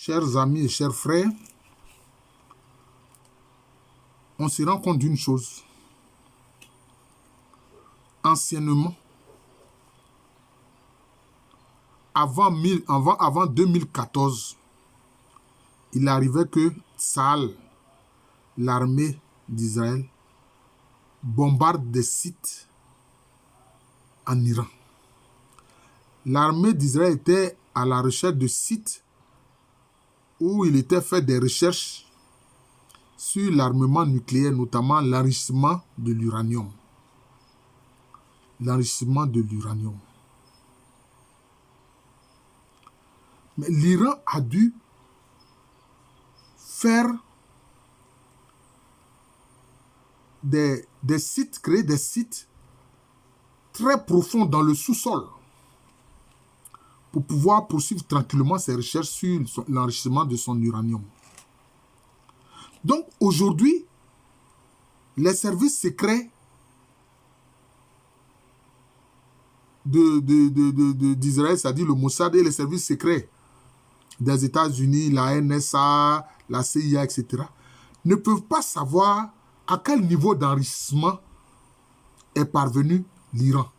Chers amis et chers frères, on se rend compte d'une chose. Anciennement, avant 2014, il arrivait que Tsahal, l'armée d'Israël, bombarde des sites en Iran. L'armée d'Israël était à la recherche de sites où il était fait des recherches sur l'armement nucléaire, notamment l'enrichissement de l'uranium. L'enrichissement de l'uranium. Mais l'Iran a dû faire des sites, créer des sites très profonds dans le sous-sol pour pouvoir poursuivre tranquillement ses recherches sur l'enrichissement de son uranium. Donc aujourd'hui, les services secrets d'Israël, c'est-à-dire le Mossad et les services secrets des États-Unis, la NSA, la CIA, etc., ne peuvent pas savoir à quel niveau d'enrichissement est parvenu l'Iran.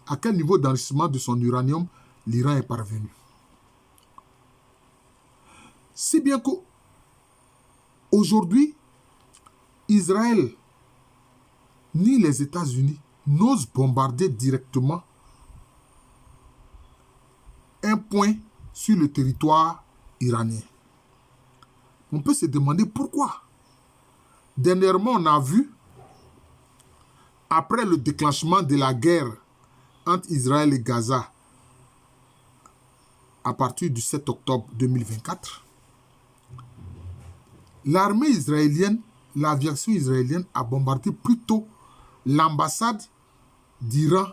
À quel niveau d'enrichissement de son uranium l'Iran est parvenu. Si bien qu'aujourd'hui, Israël ni les États-Unis n'osent bombarder directement un point sur le territoire iranien. On peut se demander pourquoi. Dernièrement, on a vu, après le déclenchement de la guerre entre Israël et Gaza, à partir du 7 octobre 2024, l'armée israélienne, l'aviation israélienne a bombardé plutôt l'ambassade d'Iran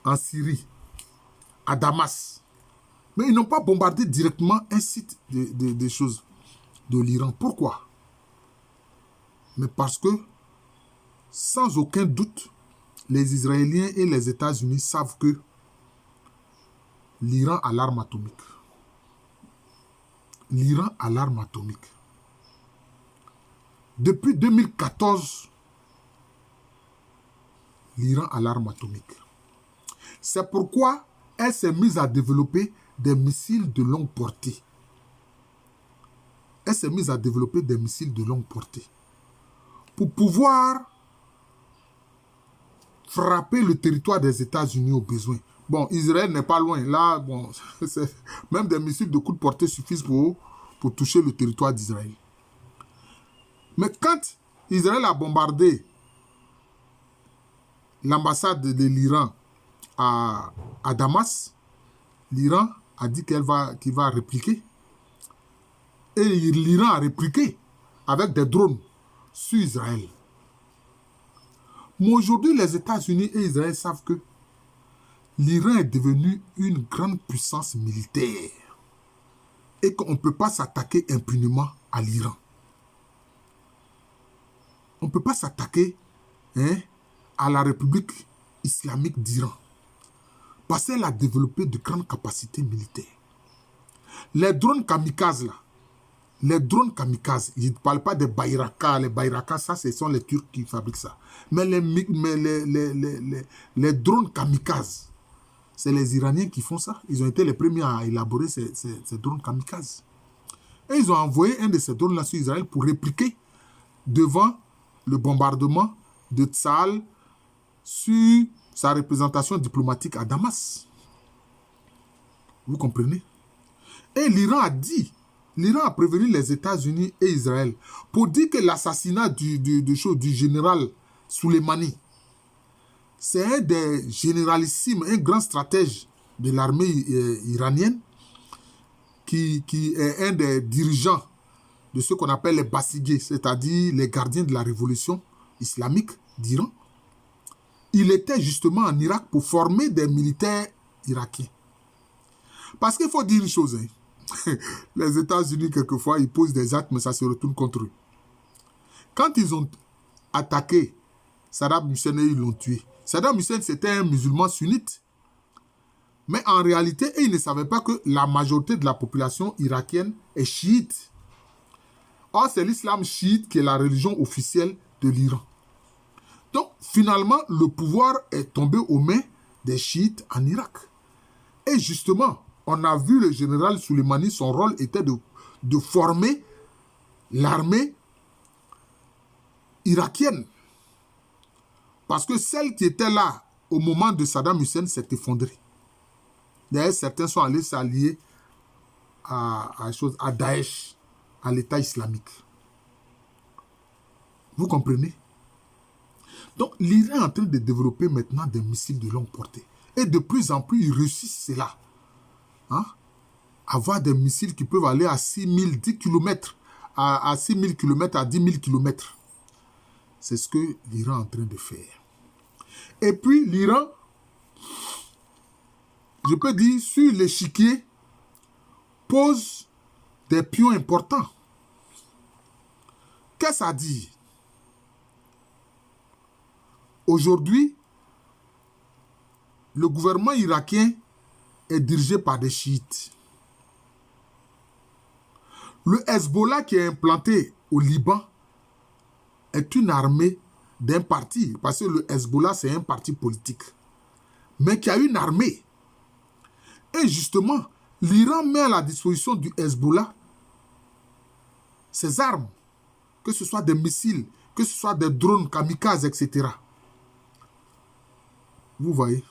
en Syrie, à Damas. Mais ils n'ont pas bombardé directement un site des choses de l'Iran. Pourquoi? Mais parce que, sans aucun doute, les Israéliens et les États-Unis savent que l'Iran a l'arme atomique. L'Iran a l'arme atomique. Depuis 2014, l'Iran a l'arme atomique. C'est pourquoi elle s'est mise à développer des missiles de longue portée. Elle s'est mise à développer des missiles de longue portée pour pouvoir frapper le territoire des États-Unis au besoin. Bon, Israël n'est pas loin. Là, bon, même des missiles de courte portée suffisent pour toucher le territoire d'Israël. Mais quand Israël a bombardé l'ambassade de l'Iran à Damas, l'Iran a dit qu'il va répliquer. Et l'Iran a répliqué avec des drones sur Israël. Mais aujourd'hui, les États-Unis et Israël savent que l'Iran est devenu une grande puissance militaire et qu'on ne peut pas s'attaquer impunément à l'Iran. On ne peut pas s'attaquer à la République islamique d'Iran parce qu'elle a développé de grandes capacités militaires. Les drones kamikazes, là, je ne parle pas des Bayraka. Les Bayraka, ça, ce sont les Turcs qui fabriquent ça. Mais les drones kamikazes, c'est les Iraniens qui font ça. Ils ont été les premiers à élaborer ces drones kamikazes. Et ils ont envoyé un de ces drones-là sur Israël pour répliquer devant le bombardement de Tsahal sur sa représentation diplomatique à Damas. Vous comprenez? Et l'Iran a prévenu les États-Unis et Israël pour dire que l'assassinat du général Soleimani, c'est un des généralissimes, un grand stratège de l'armée iranienne qui est un des dirigeants de ce qu'on appelle les Bassigés, c'est-à-dire les gardiens de la révolution islamique d'Iran. Il était justement en Irak pour former des militaires irakiens. Parce qu'il faut dire une chose, les États-Unis, quelquefois, ils posent des actes, mais ça se retourne contre eux. Quand ils ont attaqué Saddam Hussein et ils l'ont tué, Saddam Hussein, c'était un musulman sunnite. Mais en réalité, ils ne savaient pas que la majorité de la population irakienne est chiite. Or, c'est l'islam chiite qui est la religion officielle de l'Iran. Donc, finalement, le pouvoir est tombé aux mains des chiites en Irak. Et justement, on a vu le général Soleimani, son rôle était de former l'armée irakienne. Parce que celle qui était là au moment de Saddam Hussein s'est effondrée. D'ailleurs, certains sont allés s'allier à Daesh, à l'État islamique. Vous comprenez? Donc, l'Iran est en train de développer maintenant des missiles de longue portée. Et de plus en plus, ils réussissent cela. Hein? Avoir des missiles qui peuvent aller à 6000, 10 km, à 6000 km, à 10 000 km. C'est ce que l'Iran est en train de faire. Et puis, l'Iran, je peux dire, sur l'échiquier, pose des pions importants. Qu'est-ce que ça dit? Aujourd'hui, le gouvernement irakien est dirigé par des chiites. Le Hezbollah qui est implanté au Liban est une armée d'un parti, parce que le Hezbollah c'est un parti politique, mais qui a une armée. Et justement, l'Iran met à la disposition du Hezbollah ses armes, que ce soit des missiles, que ce soit des drones kamikazes, etc. Vous voyez.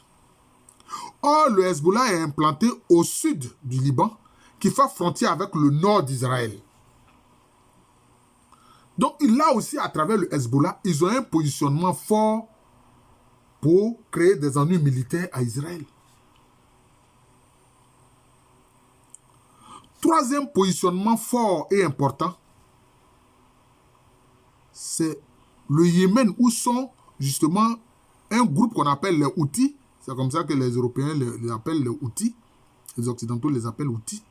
Or, le Hezbollah est implanté au sud du Liban, qui fait frontière avec le nord d'Israël. Donc, là aussi, à travers le Hezbollah, ils ont un positionnement fort pour créer des ennuis militaires à Israël. Troisième positionnement fort et important, c'est le Yémen, où sont justement un groupe qu'on appelle les Houthis. C'est comme ça que les Européens les appellent les Houthis. Les Occidentaux les appellent Houthis.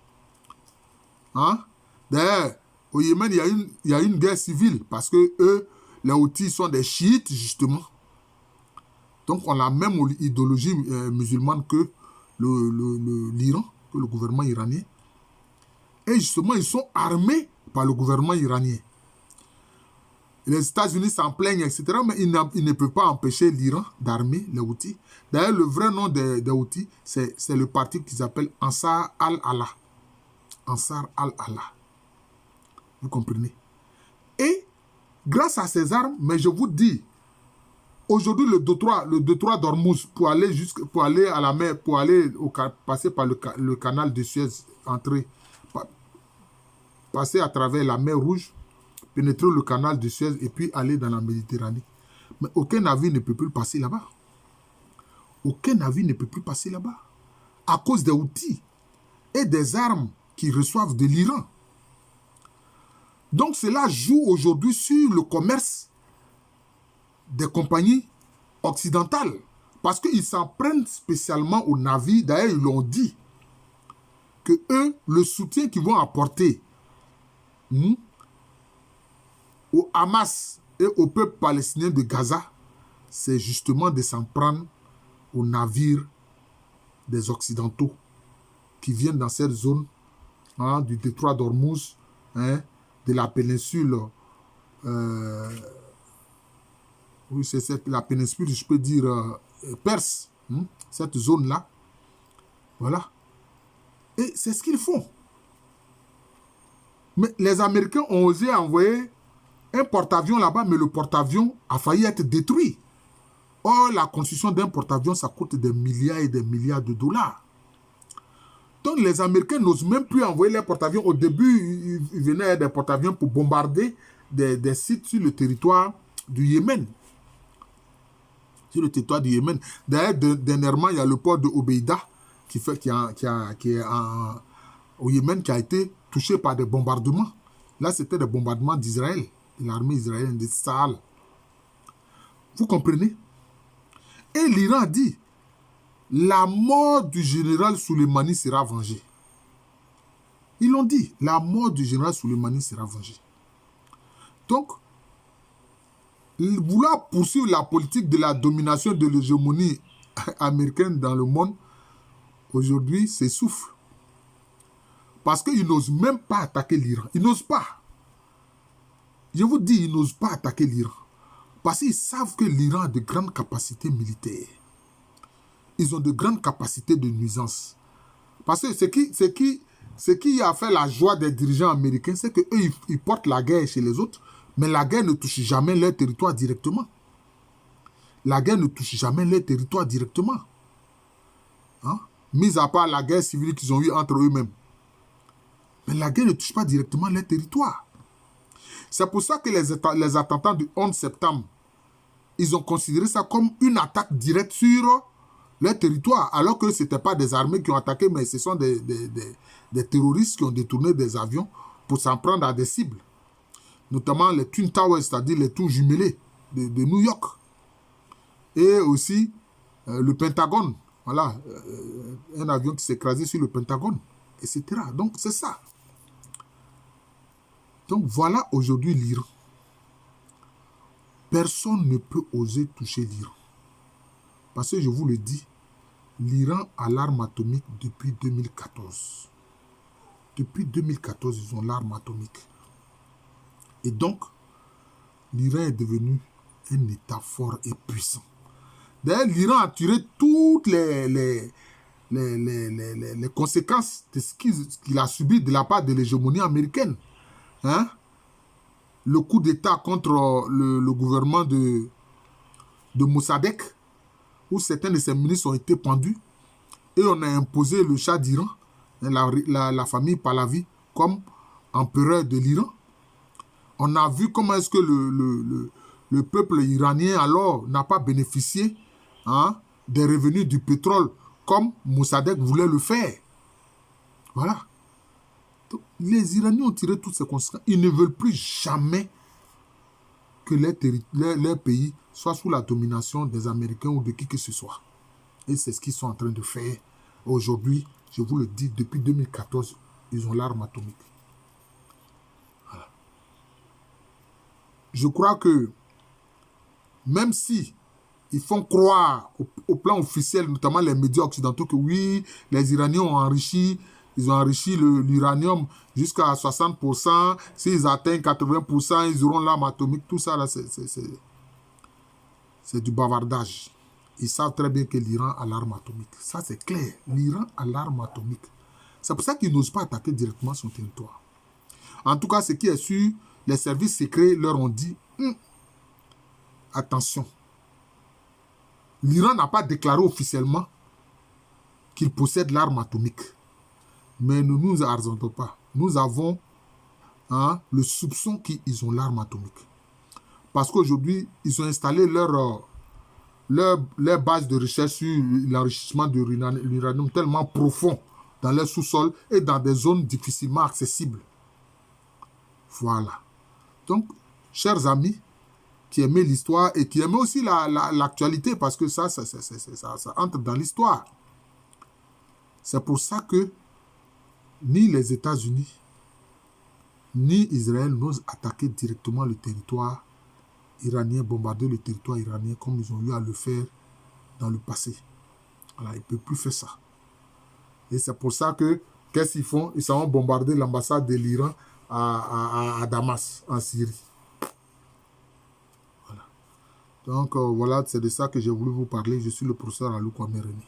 Hein? D'ailleurs, au Yémen, il y a une guerre civile parce que eux, les Houthis sont des chiites, justement. Donc, on a la même idéologie musulmane que l'Iran, que le gouvernement iranien. Et justement, ils sont armés par le gouvernement iranien. Les États-Unis s'en plaignent, etc., mais ils ne peuvent pas empêcher l'Iran d'armer les Houthis. D'ailleurs, le vrai nom des Houthis, c'est le parti qu'ils appellent Ansar al-Allah. Ansar al-Allah. Vous comprenez? Et grâce à ces armes, mais je vous dis, aujourd'hui, le détroit d'Ormuz, pour aller à la mer, passer par le canal de Suez, passer à travers la mer Rouge, pénétrer le canal de Suez et puis aller dans la Méditerranée. Mais aucun navire ne peut plus passer là-bas. Aucun navire ne peut plus passer là-bas. À cause des outils et des armes qu'ils reçoivent de l'Iran. Donc cela joue aujourd'hui sur le commerce des compagnies occidentales. Parce qu'ils s'en prennent spécialement aux navires. D'ailleurs, ils l'ont dit. Que eux, le soutien qu'ils vont apporter au Hamas et au peuple palestinien de Gaza, c'est justement de s'en prendre aux navires des Occidentaux qui viennent dans cette zone du détroit d'Ormuz, de la péninsule, oui, c'est la péninsule, je peux dire, perse, cette zone-là. Voilà. Et c'est ce qu'ils font. Mais les Américains ont osé envoyer un porte-avions là-bas, mais le porte-avions a failli être détruit. Or, la construction d'un porte-avions, ça coûte des milliards et des milliards de dollars. Donc, les Américains n'osent même plus envoyer les porte-avions. Au début, ils venaient des porte-avions pour bombarder des sites sur le territoire du Yémen. Sur le territoire du Yémen. D'ailleurs, dernièrement, il y a le port de Hodeïda qui est au Yémen, qui a été touché par des bombardements. Là, c'était des bombardements d'Israël, de l'armée israélienne, de Tsahal. Vous comprenez? Et l'Iran a dit, la mort du général Soleimani sera vengée. Ils l'ont dit, la mort du général Soleimani sera vengée. Donc, vouloir poursuivre la politique de la domination de l'hégémonie américaine dans le monde, aujourd'hui, s'essouffle. Parce qu'ils n'osent même pas attaquer l'Iran. Ils n'osent pas. Je vous dis, ils n'osent pas attaquer l'Iran. Parce qu'ils savent que l'Iran a de grandes capacités militaires. Ils ont de grandes capacités de nuisance. Parce que ce qui a fait la joie des dirigeants américains, c'est qu'eux, ils portent la guerre chez les autres, mais la guerre ne touche jamais leur territoire directement. La guerre ne touche jamais leur territoire directement. Hein? Mis à part la guerre civile qu'ils ont eue entre eux-mêmes. Mais la guerre ne touche pas directement leur territoire. C'est pour ça que les attentats du 11 septembre, ils ont considéré ça comme une attaque directe sur leur territoire, alors que ce n'étaient pas des armées qui ont attaqué, mais ce sont des terroristes qui ont détourné des avions pour s'en prendre à des cibles. Notamment les Twin Towers, c'est-à-dire les tours jumelées de New York. Et aussi le Pentagone. Voilà, un avion qui s'est écrasé sur le Pentagone, etc. Donc, c'est ça. Donc, voilà aujourd'hui l'Iran. Personne ne peut oser toucher l'Iran. Parce que je vous le dis, l'Iran a l'arme atomique depuis 2014. Depuis 2014, ils ont l'arme atomique. Et donc, l'Iran est devenu un État fort et puissant. D'ailleurs, l'Iran a tiré toutes les conséquences de ce qu'il a subi de la part de l'hégémonie américaine. Hein? Le coup d'État contre le gouvernement de Mossadegh, où certains de ses ministres ont été pendus, et on a imposé le Shah d'Iran, la famille Pahlavi, comme empereur de l'Iran. On a vu comment est-ce que le peuple iranien alors n'a pas bénéficié des revenus du pétrole comme Mossadegh voulait le faire. Voilà. Donc, les Iraniens ont tiré toutes ces conséquences. Ils ne veulent plus jamais que leur pays soit sous la domination des Américains ou de qui que ce soit. Et c'est ce qu'ils sont en train de faire. Aujourd'hui, je vous le dis, depuis 2014, ils ont l'arme atomique. Voilà. Je crois que même si ils font croire au plan officiel, notamment les médias occidentaux, que oui, les Iraniens ont enrichi, ils ont enrichi l'uranium jusqu'à 60%. S'ils atteignent 80%, ils auront l'arme atomique. Tout ça, là, c'est du bavardage. Ils savent très bien que l'Iran a l'arme atomique. Ça, c'est clair. L'Iran a l'arme atomique. C'est pour ça qu'ils n'osent pas attaquer directement son territoire. En tout cas, ce qui est sûr, les services secrets leur ont dit attention. L'Iran n'a pas déclaré officiellement qu'il possède l'arme atomique. Mais ne nous arrêtons pas. Nous avons le soupçon qu'ils ont l'arme atomique. Parce qu'aujourd'hui, ils ont installé leur base de recherche sur l'enrichissement de l'uranium tellement profond dans leur sous-sol et dans des zones difficilement accessibles. Voilà. Donc, chers amis, qui aimaient l'histoire et qui aimaient aussi l'actualité, parce que ça entre dans l'histoire. C'est pour ça que ni les États-Unis, ni Israël n'osent attaquer directement le territoire iranien, bombarder le territoire iranien comme ils ont eu à le faire dans le passé. Voilà, ils ne peuvent plus faire ça. Et c'est pour ça que, qu'est-ce qu'ils font? Ils s'en vont bombarder l'ambassade de l'Iran à Damas, en Syrie. Voilà. Donc, voilà, c'est de ça que j'ai voulu vous parler. Je suis le professeur Alou Kwame Reni.